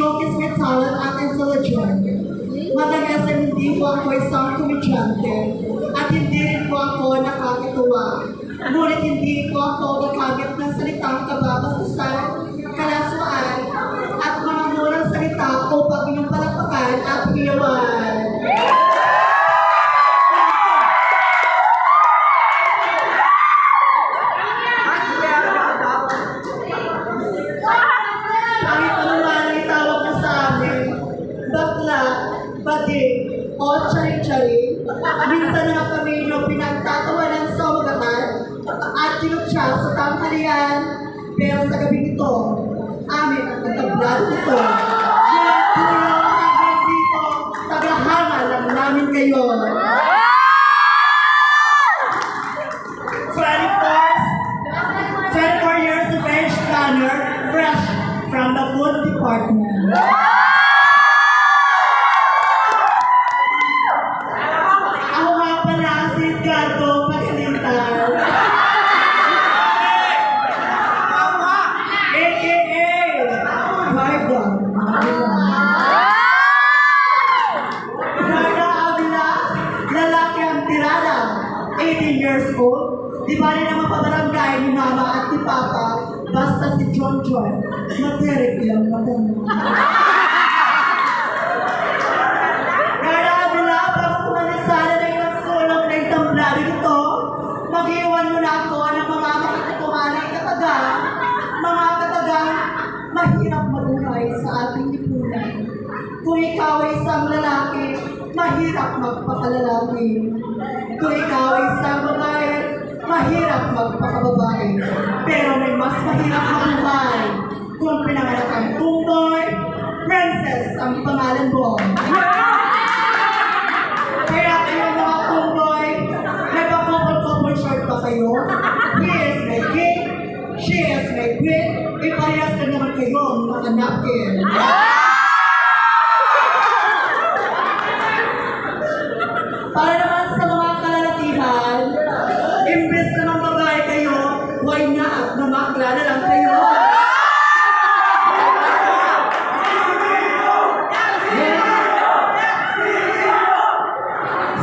showcase my talent at intelligence. Madalas ay hindi po ako isang komedyante at hindi rin po ako nakakituwa. Ngunit hindi po ako gagamit ng salitang kababastusan, kalaswaan, at mga murang salita upang inyong palakpakan at hiyawan. Kahit ano man ang itawag na sa amin, bakla, badi, o tsari-tsari, minsan na kami yung pinagtatawanan sa ugaman at tinutya sa tanghalian, pero sa gabi ito, amin ang nagtablado ito. Walang tulong hanggang dito, tagahangal lang namin kayo. 24 years of age planner, fresh from the food department. Ako nga pala si Edgardo Pagalitan. AKA Marga. Marga Avila, lalaki ang tirada, 18 years old. Di ba rin naman pabarangay ni Mama at ni Papa, basta si John John, materik lang madami. Kaya Avila, bago kumalisala na ilang sulong na itamblado ito, mag-iwan mo na ako ng mga makikituhanang katagang, mga katagang mahirap mabuhay sa ating lipunan. Kung ikaw ay isang lalaki, mahirap magpakalalaki. Kung ikaw ay isang babae, mahirap magpakababae. Pero may mas mahirap mabuhay kung pinanganak ang tumboy, princess ang pangalan mo. Kaya kayo mga tumboy, may pakupal-kupal short pa kayo. He is my king, she is my queen, iparehas na naman kayo mga napkin. Para naman sa mga kalalakihan, imbes na ng babae kayo, why not? Namakla na lang kayo.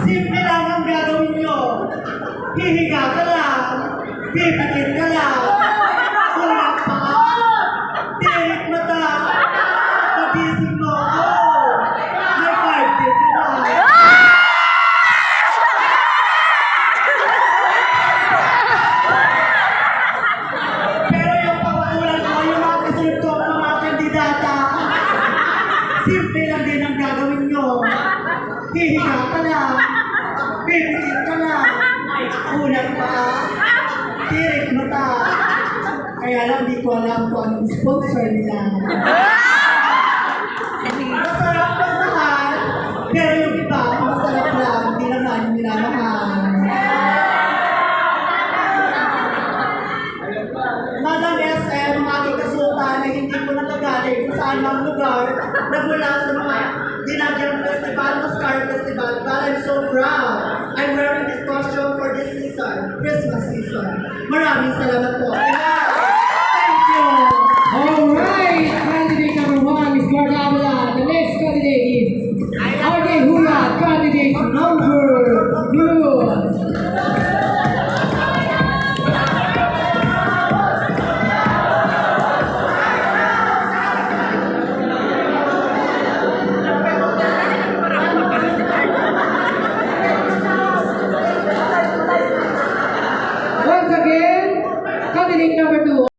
Simple lang ang gagawin nyo. Hihiga ka lang, pipikit ka lang, kulang pa, tirik mata, pagising mo, may 5 days ka na. Pero yung pangkulan ko, yung mga kasunod ko, mga kandidata, simple lang din ang gagawin nyo. Hihiga ka lang, pipikit ka lang, kulang pa, tirik mata. Kaya lang di ko alam kung anong sponsor nila. Masarap ang mahal, pero yung iba, masarap lang, hindi naman nila mahal. Madam SM, ang aking kasutan na hindi ko natagaling kung saan ang lugar na mula sa mga Dinagyang Festival, Oscar Festival, but I'm so proud. I'm wearing this costume for this season, Christmas season. Maraming salamat po. Thank you. Alright, candidate number 1 is Garda Avila. The next candidate is RJ Hula, candidate number